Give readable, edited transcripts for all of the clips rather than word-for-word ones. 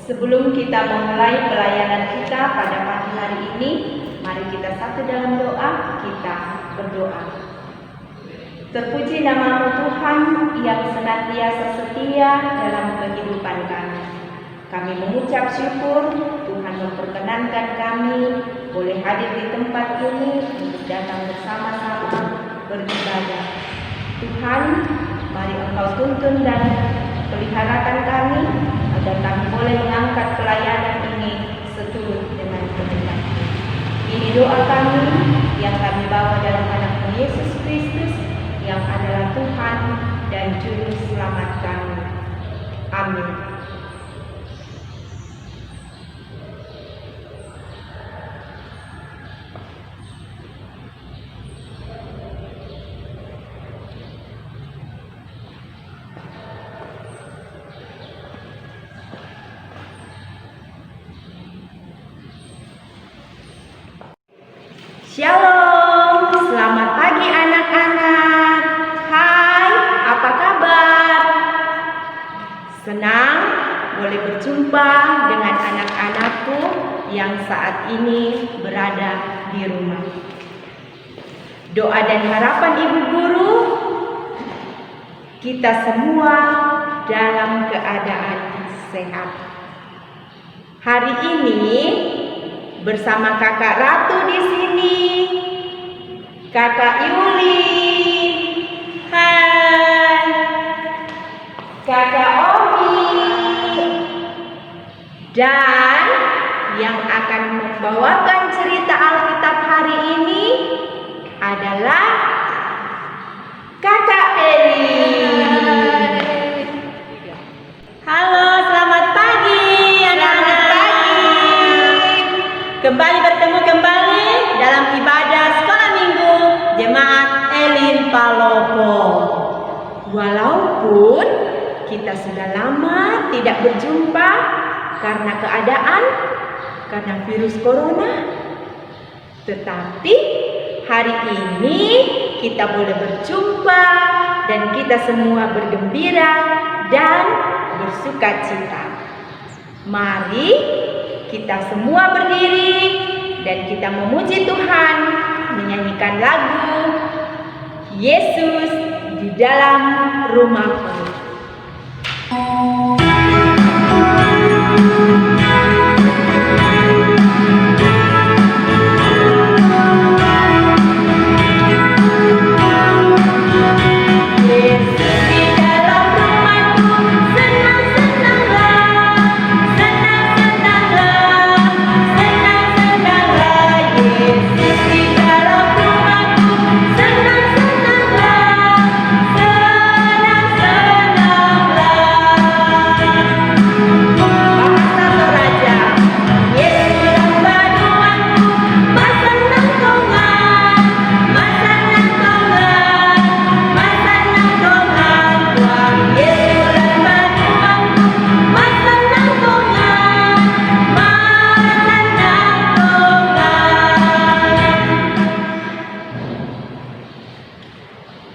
Sebelum kita memulai pelayanan kita pada pagi hari ini, mari kita satu dalam doa, kita berdoa. Terpuji nama-Mu Tuhan yang senantiasa setia dalam kehidupan kami. Kami mengucap syukur Tuhan memperkenankan kami boleh hadir di tempat ini untuk datang bersama-sama beribadah. Tuhan, mari Engkau tuntun dan peliharakan kami agar kami boleh mengangkat pelayanan ini seturut dengan kehendak. Ini doa kami yang kami bawa dalam nama Yesus Kristus yang adalah Tuhan dan Juru Selamat kami. Amin. Shalom, selamat pagi anak-anak. Hai, apa kabar? Senang boleh berjumpa dengan anak-anakku yang saat ini berada di rumah. Doa dan harapan Ibu Guru, kita semua dalam keadaan sehat. Hari ini bersama Kakak Ratu di sini, Kakak Yuli, hai, Kakak Omi, dan yang akan membawakan cerita Alkitab hari ini adalah Kakak Eli. Halo, selamat pagi anak-anak. Kembali bertemu kembali dalam ibadah sekolah minggu Jemaat Elim Palopo. Walaupun kita sudah lama tidak berjumpa karena karena virus corona, tetapi hari ini kita boleh berjumpa dan kita semua bergembira dan bersukacita. Mari kita semua berdiri dan kita memuji Tuhan, menyanyikan lagu Yesus di dalam rumahku.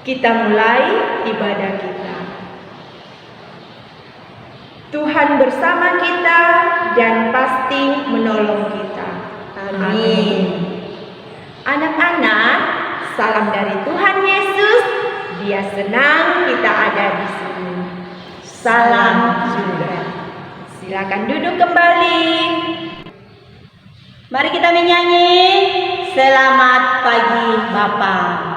Kita mulai ibadah kita. Tuhan bersama kita dan pasti menolong kita. Amin. Anak-anak, salam dari Tuhan Yesus. Dia senang kita ada di sini. Salam juga. Silakan duduk kembali. Mari kita menyanyi Selamat Pagi Bapak.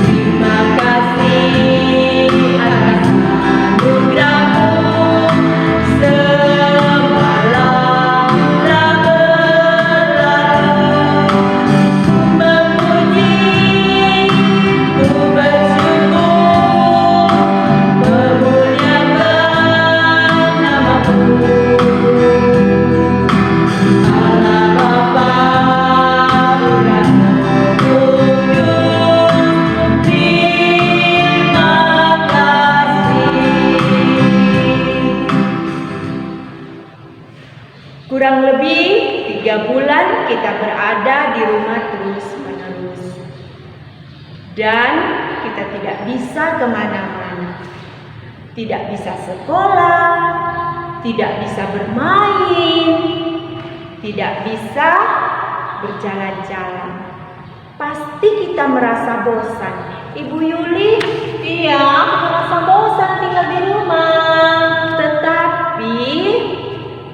Terima kasih Kurang lebih 3 bulan kita berada di rumah terus-menerus. Dan kita tidak bisa kemana-mana. Tidak bisa sekolah, tidak bisa bermain, tidak bisa berjalan-jalan. Pasti kita merasa bosan. Ibu Yuli, Iya, aku merasa bosan tinggal di rumah. tetapi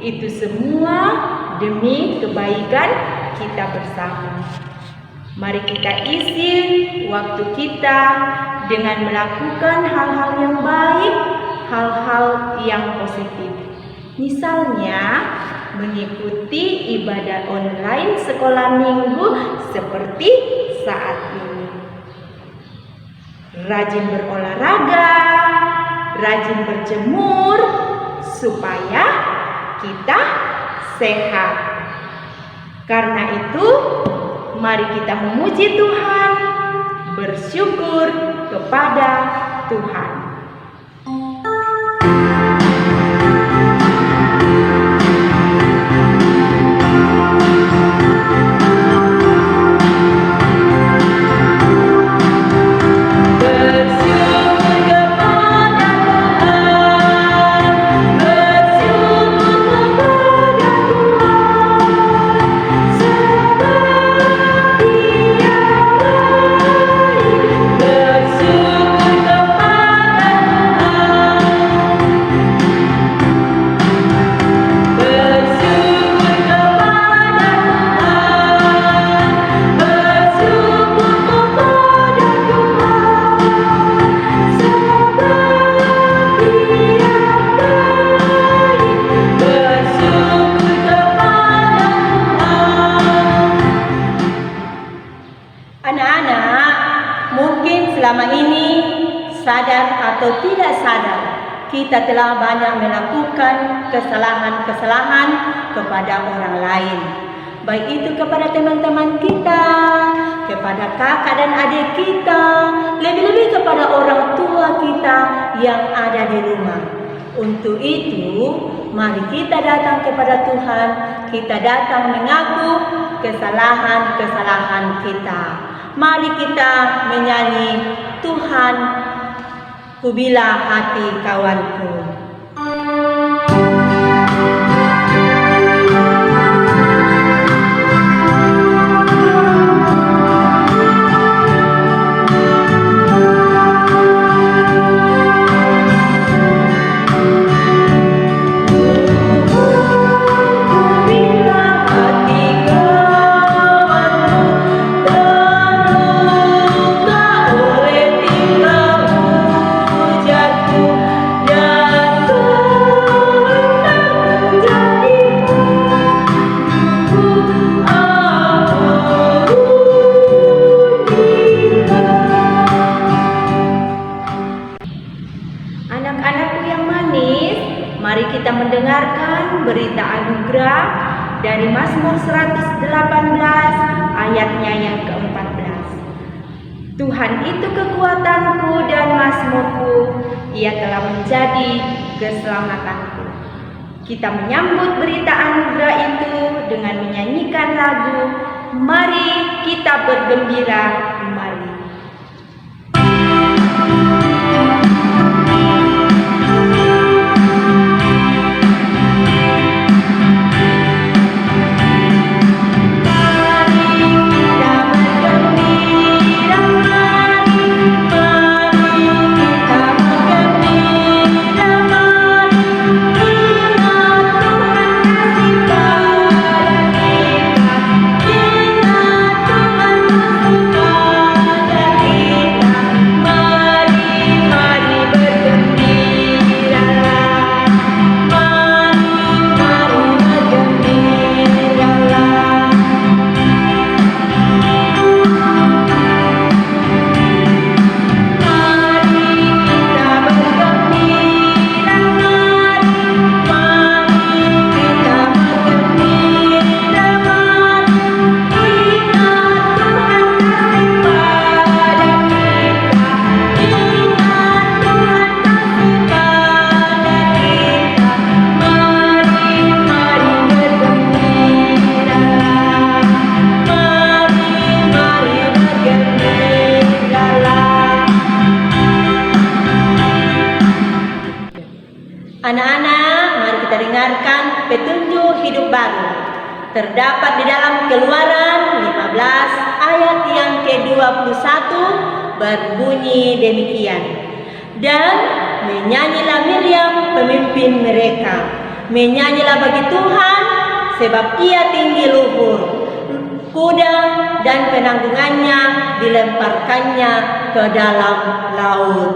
itu semua demi kebaikan kita bersama. Mari kita isi waktu kita dengan melakukan hal-hal yang baik, hal-hal yang positif. Misalnya, mengikuti ibadah online sekolah minggu seperti saat ini. Rajin berolahraga, rajin berjemur, supaya kita sehat. Karena itu, mari kita memuji Tuhan, bersyukur kepada Tuhan. Anak-anak, mungkin selama ini sadar atau tidak sadar, kita telah banyak melakukan kesalahan-kesalahan kepada orang lain. Baik itu kepada teman-teman kita, kepada kakak dan adik kita, lebih-lebih kepada orang tua kita yang ada di rumah. Untuk itu, mari kita datang kepada Tuhan, kita datang mengaku kesalahan-kesalahan kita. Mari kita menyanyi, Tuhan, kubilah hati kawanku. Anak-anakku yang manis, mari kita mendengarkan berita anugerah dari Mazmur 118 ayatnya yang ke-14. Tuhan itu kekuatanku dan mazmurku, Ia telah menjadi keselamatanku. Kita menyambut berita anugerah itu dengan menyanyikan lagu Mari Kita Bergembira, Mari. Tuhan terdapat di dalam Keluaran 15 ayat yang ke-21 berbunyi demikian. Dan menyanyilah Miriam pemimpin mereka, menyanyilah bagi Tuhan sebab ia tinggi luhur, kuda dan penanggungannya dilemparkannya ke dalam laut.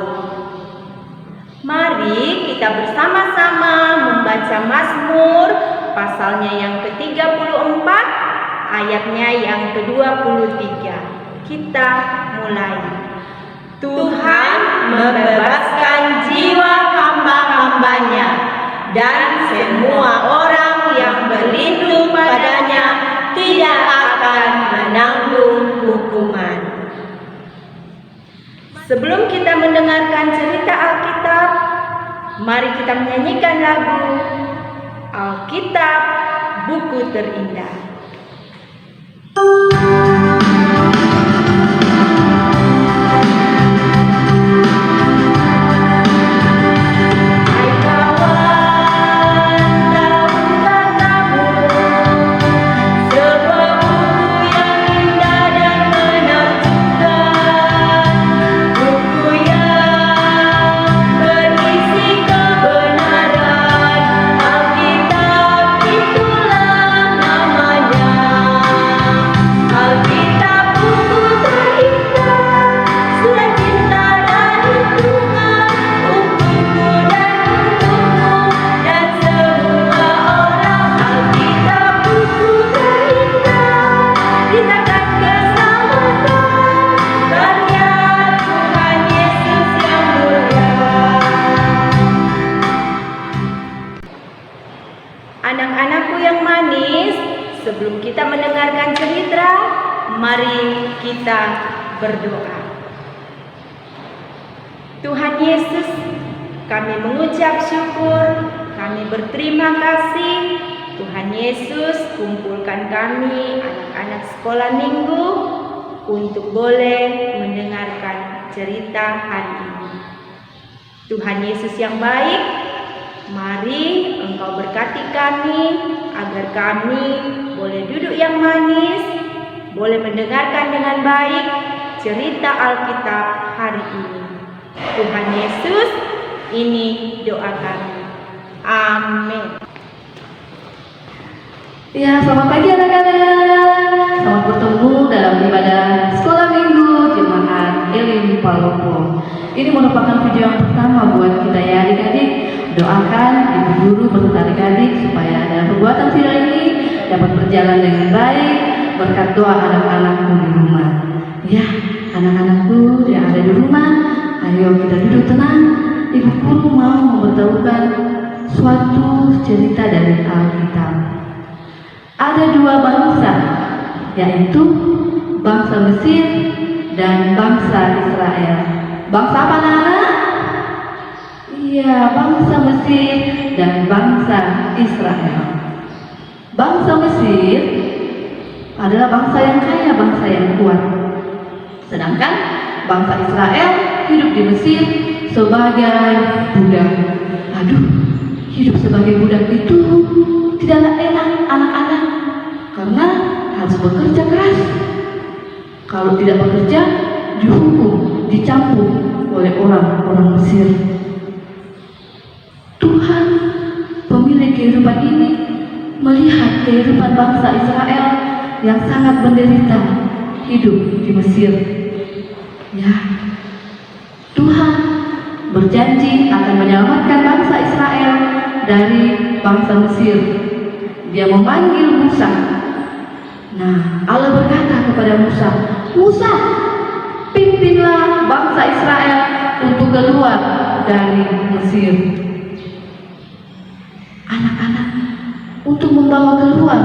Mari kita bersama-sama membaca Mazmur pasalnya yang ke-34 ayatnya yang ke-23. Kita mulai. Tuhan membebaskan jiwa hamba-hambanya, dan semua orang yang berlindung padanya tidak akan menanggung hukuman. Sebelum kita mendengarkan cerita Alkitab, mari kita menyanyikan lagu Alkitab Buku Terindah. Anak-anakku yang manis, sebelum kita mendengarkan cerita, mari kita berdoa. Tuhan Yesus, kami mengucap syukur, kami berterima kasih. Tuhan Yesus, kumpulkan kami anak-anak sekolah minggu untuk boleh mendengarkan cerita hari ini. Tuhan Yesus yang baik, mari Engkau berkati kami agar kami boleh duduk yang manis, boleh mendengarkan dengan baik cerita Alkitab hari ini. Tuhan Yesus, ini doa kami. Amin. Ya, selamat pagi anak-anak. Selamat bertemu dalam ibadah sekolah minggu Jemaat Elim Palopo. Ini merupakan video yang pertama buat kita ya adik-adik. Doakan ibu guru beserta adik-adik supaya dalam perbuatan sidang ini dapat berjalan dengan baik berkat doa anak-anakku di rumah. Ya, anak-anakku yang ada di rumah, ayo kita duduk tenang. Ibu guru mau memberitahukan suatu cerita dari Alkitab. Ada dua bangsa, yaitu bangsa Mesir dan bangsa Israel. Bangsa apa anak-anak? Iya, bangsa Mesir dan bangsa Israel. Bangsa Mesir adalah bangsa yang kaya, bangsa yang kuat. Sedangkan bangsa Israel hidup di Mesir sebagai budak. Aduh, hidup sebagai budak itu tidaklah enak anak-anak, karena harus bekerja keras. Kalau tidak bekerja, dihukum, dicampur oleh orang-orang Mesir. Tuhan, pemilik kehidupan ini, melihat kehidupan bangsa Israel yang sangat menderita hidup di Mesir. Ya, Tuhan berjanji akan menyelamatkan bangsa Israel dari bangsa Mesir. Dia memanggil Musa. Nah, Allah berkata kepada Musa, "Musa, pimpinlah bangsa Israel untuk keluar dari Mesir." Anak-anak, untuk membawa keluar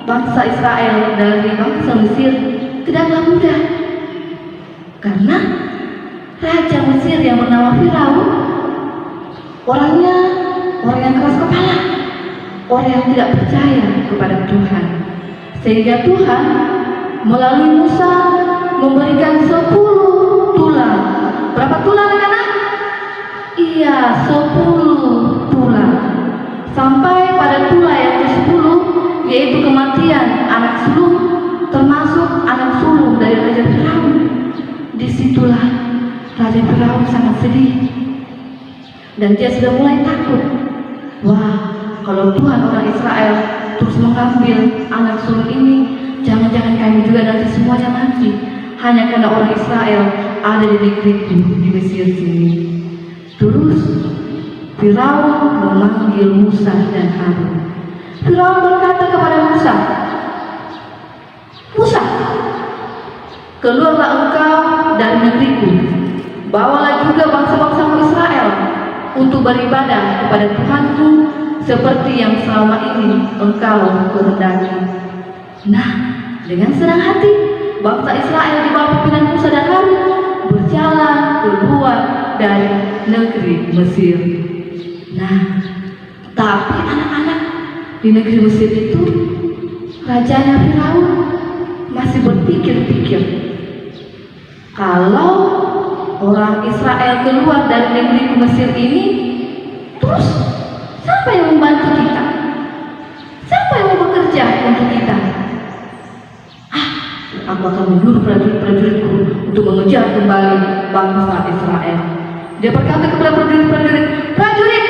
bangsa Israel dari bangsa Mesir tidaklah mudah, karena Raja Mesir yang bernama Firaun orangnya orang yang keras kepala, orang yang tidak percaya kepada Tuhan. Sehingga Tuhan melalui Musa memberikan 10 tulah. Berapa tulah anak-anak? Iya, 10 tulah. Sampai pada tulah yang ke-10, yaitu Disitulah Raja Firaun sangat sedih dan dia sudah mulai takut. Wah, kalau Tuhan orang Israel terus mengambil anak sulung ini, jangan-jangan kami juga nanti semuanya mati hanya karena orang Israel ada di negeriku di Mesir sini. Terus Firaun memanggil Musa dan Harun. Firaun berkata kepada Musa, "Musa, keluarlah engkau dari negeriku, bawalah juga bangsa-bangsamu Israel untuk beribadah kepada Tuhanku seperti yang selama ini engkau kehendaki." Nah, dengan senang hati bangsa Israel di bawah pimpinan Musa dan Harun berjalan keluar dari negeri Mesir. Nah, tapi anak-anak di negeri Mesir itu, rajanya Firaun masih berpikir-pikir, kalau orang Israel keluar dari negeri Mesir ini, terus siapa yang membantu kita? Siapa yang mau bekerja untuk kita? Aku akan menyuruh prajurit-prajuritku untuk mengejar kembali bangsa Israel. Dia berkata kepada prajurit-prajurit, "Prajurit,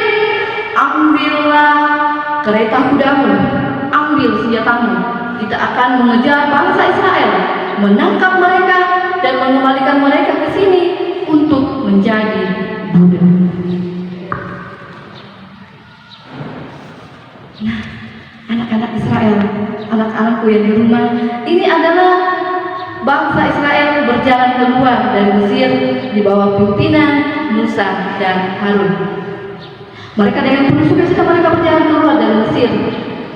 ambillah kereta kudamu, ambil senjatamu. Kita akan mengejar bangsa Israel, menangkap mereka dan mengembalikan mereka ke sini untuk menjadi budak." Nah, anak-anak Israel, anak-anakku yang di rumah, ini adalah bangsa Israel berjalan keluar dari Mesir di bawah pimpinan Musa dan Harun. Mereka dengan penuh sukacita mereka berjalan keluar dari Mesir.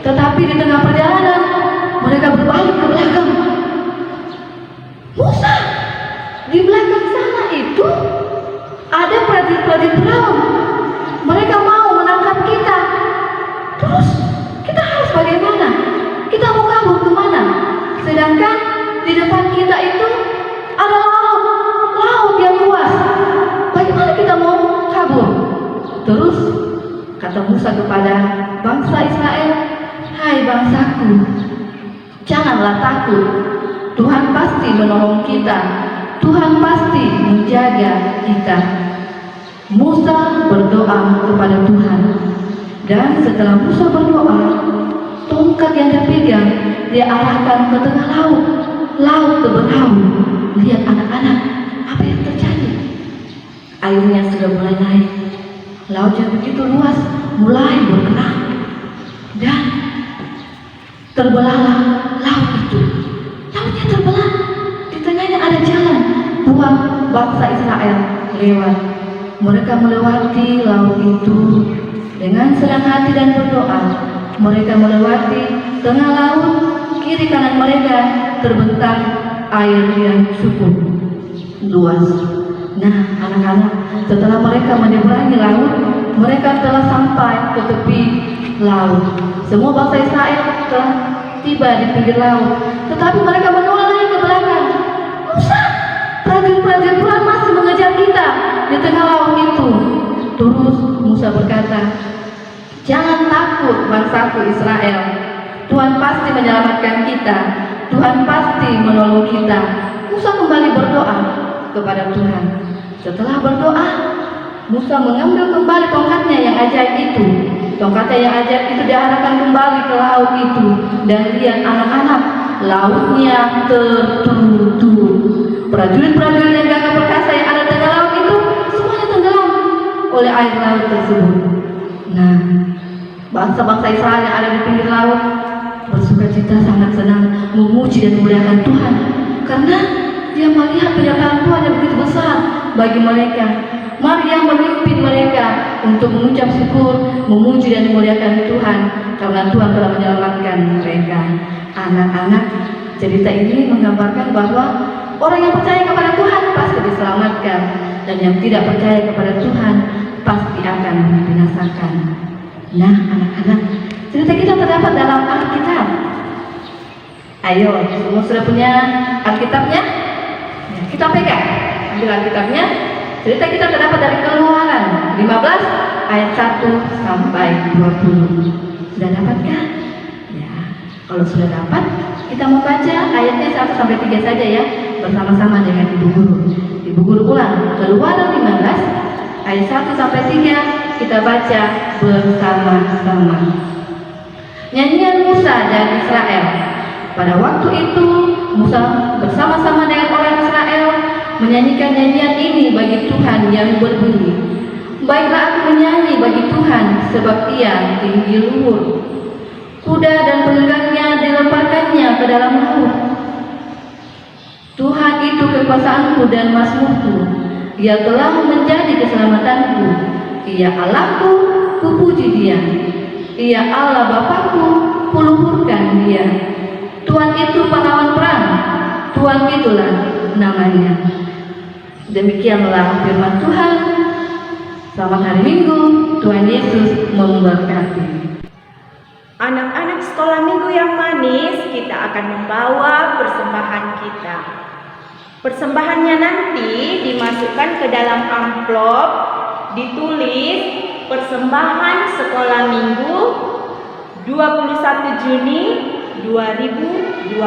Tetapi di tengah perjalanan mereka berbalik ke belakang. "Musa, di belakang sana itu ada prajurit-prajurit Firaun. Mereka mau menangkap kita. Terus kita harus bagaimana? Kita mau kabur kemana? Sedangkan di depan kita itu ada laut yang luas. Bagaimana kita mau kabur?" Terus kata Musa kepada bangsa Israel, "Hai bangsaku, janganlah takut. Tuhan pasti menolong kita. Tuhan pasti menjaga kita." Musa berdoa kepada Tuhan. Dan setelah Musa berdoa, tongkat yang dia pegang dia arahkan ke tengah laut. Laut terberahu. Lihat anak-anak, apa yang terjadi? Airnya sudah mulai naik. Laut yang begitu luas mulai bergerak. Dan terbelahlah laut itu. Lautnya terbelah. Di tengahnya ada jalan buat bangsa Israel lewat. Mereka melewati laut itu dengan senang hati dan berdoa. Mereka melewati tengah laut. Kiri kanan mereka terbentang air yang cukup luas. Nah, anak-anak, setelah mereka menyeberangi laut, mereka telah sampai ke tepi laut. Semua bangsa Israel telah tiba di pinggir laut, tetapi mereka menoleh lagi ke belakang. "Musa, prajurit-prajurit Tuhan masih mengejar kita di tengah laut itu." Terus Musa berkata, "Jangan takut bangsaku Israel. Tuhan pasti menyelamatkan kita. Tuhan pasti menolong kita." Musa kembali berdoa kepada Tuhan. Setelah berdoa, Musa mengambil kembali tongkatnya yang ajaib itu. Tongkatnya yang ajaib itu diarahkan kembali ke laut itu. Dan lihat anak-anak, lautnya tertutup. Prajurit-prajurit yang gagah perkasa yang ada di tengah laut itu semuanya tenggelam oleh air laut tersebut. Nah, bangsa-bangsa Israel yang ada di pinggir laut bersukacita, sangat senang, memuji dan memuliakan Tuhan karena dia melihat penyataan Tuhan yang begitu besar bagi mereka. Mari yang memimpin mereka untuk mengucap syukur, memuji dan memuliakan Tuhan karena Tuhan telah menyelamatkan mereka. Anak-anak, cerita ini menggambarkan bahwa orang yang percaya kepada Tuhan pasti diselamatkan, dan yang tidak percaya kepada Tuhan pasti akan dibinasakan. Nah, anak-anak, cerita kita terdapat dalam Alkitab. Ayo, semua sudah punya Alkitabnya? Ya, kita pegang, ambil Alkitabnya. Cerita kita terdapat dari Keluaran 15 ayat 1 sampai 20. Sudah dapatkah? Ya, kalau sudah dapat, kita membaca ayatnya 1 sampai 3 saja ya, bersama-sama dengan Ibu Guru. Ibu Ibu Guru ulang, Keluaran 15 ayat 1 sampai 3 kita baca bersama-sama. Nyanyian Musa dan Israel. Pada waktu itu Musa bersama-sama dengan orang Israel menyanyikan nyanyian ini bagi Tuhan yang berbunyi, baiklah aku menyanyi bagi Tuhan sebab Ia tinggi luhur. Kuda dan penunggangnya dilemparkannya ke dalam laut. Tuhan itu kekuasaanku dan mazmurku. Ia telah menjadi keselamatanku. Ia Allahku, kupuji Dia. Ia Allah Bapakku, kuluhurkan Dia. Tuhan itu pahlawan perang. Tuhan itulah namanya. Demikianlah firman Tuhan. Selamat hari Minggu. Tuhan Yesus memberkati. Anak-anak sekolah minggu yang manis, kita akan membawa persembahan kita. Persembahannya nanti dimasukkan ke dalam amplop, ditulis persembahan sekolah minggu 21 Juni 2020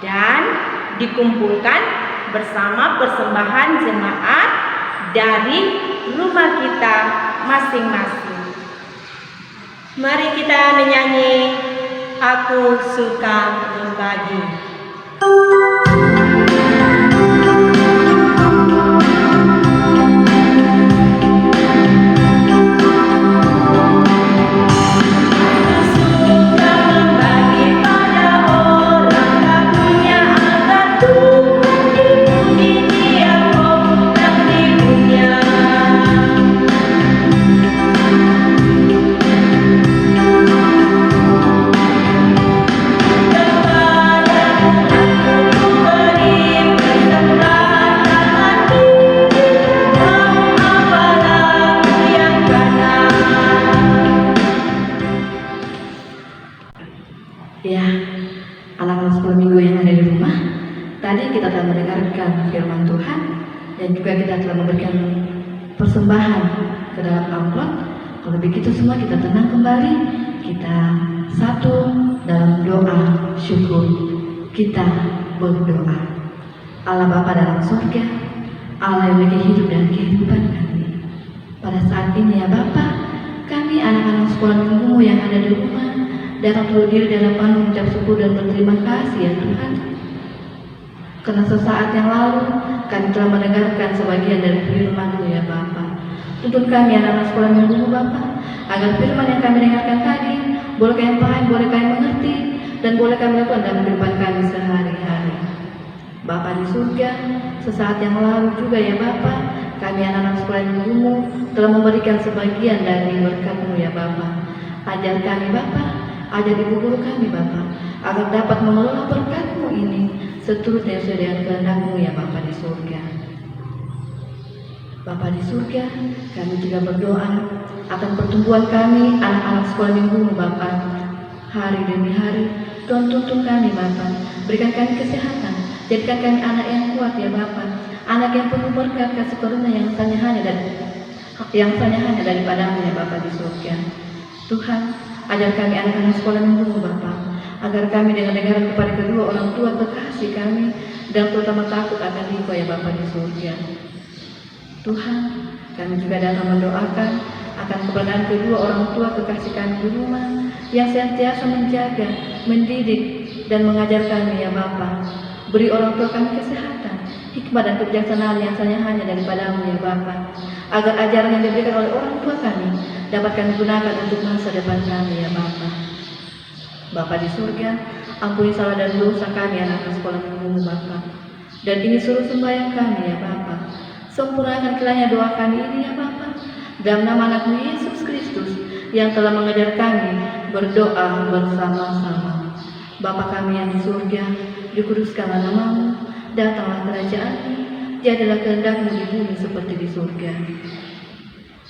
dan dikumpulkan bersama persembahan jemaat dari rumah kita masing-masing. Mari kita menyanyi Aku Suka Berbagi. Ya, anak-anak sekolah minggu yang ada di rumah, tadi kita telah mendengarkan firman Tuhan dan juga kita telah memberikan persembahan ke dalam amplop. Kalau begitu semua kita tenang kembali, kita satu dalam doa syukur. Kita berdoa. Allah Bapa dalam surga, Allah yang memberi hidup dan kehidupan kami. Pada saat ini ya Bapa, kami anak-anak sekolah minggu yang ada di rumah datang berdiri dalam penuh mengucap syukur dan berterima kasih ya Tuhan. Karena sesaat yang lalu kami telah mendengarkan sebagian dari firman-Mu ya Bapa. Tuntun kami anak-anak sekolah minggu Bapa, agar firman yang kami dengarkan tadi boleh kami pahami, boleh kami mengerti, dan boleh kami lakukan dalam kehidupan kami sehari-hari. Bapa di surga, sesaat yang lalu juga ya Bapa, kami anak-anak sekolah minggu-Mu telah memberikan sebagian dari berkat-Mu ya Bapa. Ajar kami Bapa, ajar ibu guru kami Bapa, agar dapat mengelola berkat-Mu ini seturut yang sesuai dengan kehendak-Mu ya Bapa di surga. Bapa di surga, kami juga berdoa akan pertumbuhan kami anak-anak sekolah minggu Bapa. Hari demi hari, Tuhan tuntun kami Bapa, berikan kami kesehatan, jadikan kami anak yang kuat ya Bapa, anak yang penuh berkat kasih karunia yang hanya daripada-Mu ya Bapa di surga. Tuhan, ajar kami anak-anak sekolah minggu Bapa, agar kami dengan dengaran kepada kedua orang tua kekasih kami dan terutama takut akan Engkau ya Bapa di surga. Tuhan, kami juga datang mendoakan akan kebenaran kedua orang tua kekasih kami di rumah yang senantiasa menjaga, mendidik dan mengajar kami ya Bapa. Beri orang tua kami kesehatan, hikmah dan kebijaksanaan yang hanya daripada-Mu ya Bapa, agar ajaran yang diberikan oleh orang tua kami dapat kami gunakan untuk masa depan kami ya Bapa. Bapa di surga, ampuni salah dan dosa kami anak-anak sekolah minggu Bapa, dan ini suruh sembahyang kami ya Bapa. Sempurnakan kiranya doa kami ini ya Bapa, dalam nama anak-Mu Yesus Kristus yang telah mengajar kami berdoa bersama-sama. Bapa kami yang di surga, dikuduskanlah nama-Mu, datanglah kerajaan-Mu, jadilah kehendak-Mu di bumi seperti di surga.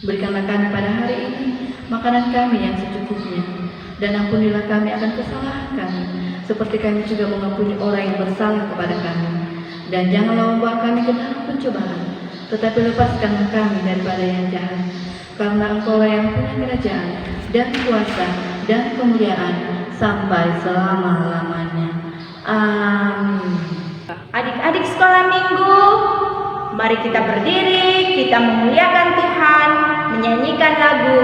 Berikanlah kami pada hari ini makanan kami yang secukupnya, dan ampunilah kami akan kesalahan kami, seperti kami juga mengampuni orang yang bersalah kepada kami. Dan janganlah membawa kami ke dalam pencobaan, tetapi lepaskanlah kami daripada yang jahat. Karena Engkau-lah yang punya kerajaan dan kuasa dan kemuliaan sampai selama-lamanya. Amin. Adik-adik sekolah minggu, Mari kita berdiri, kita memuliakan Tuhan, menyanyikan lagu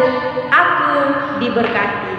Aku Diberkati.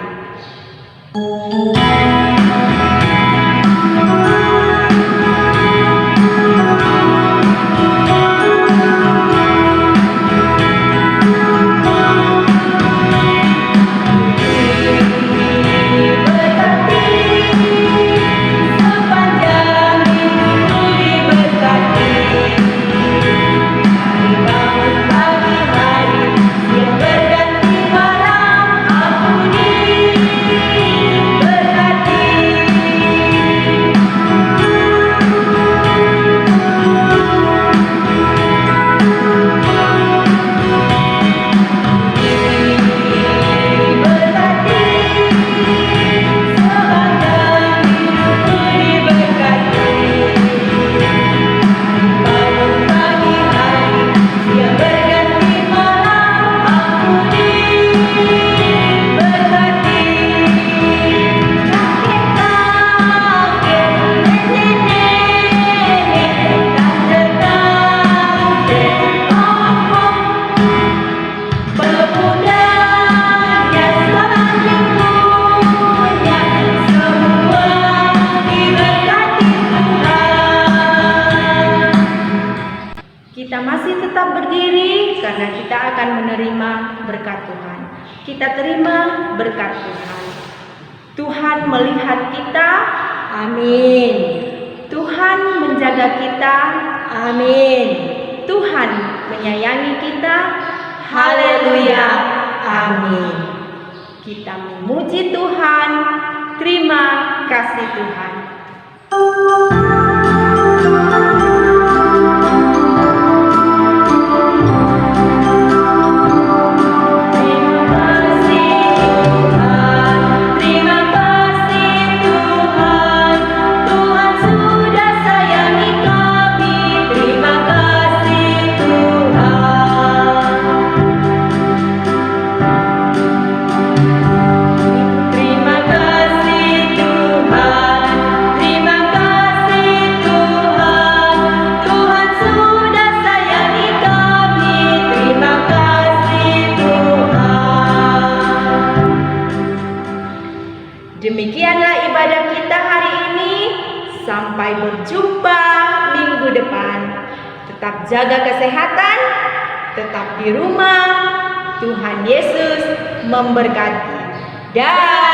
Kita masih tetap berdiri karena kita akan menerima berkat Tuhan. Kita terima berkat Tuhan. Tuhan melihat kita, amin. Tuhan menjaga kita, amin. Tuhan menyayangi kita, haleluya, amin. Kita memuji Tuhan, terima kasih Tuhan. Demikianlah ibadah kita hari ini. Sampai berjumpa minggu depan. Tetap jaga kesehatan, tetap di rumah. Tuhan Yesus memberkati. Dah.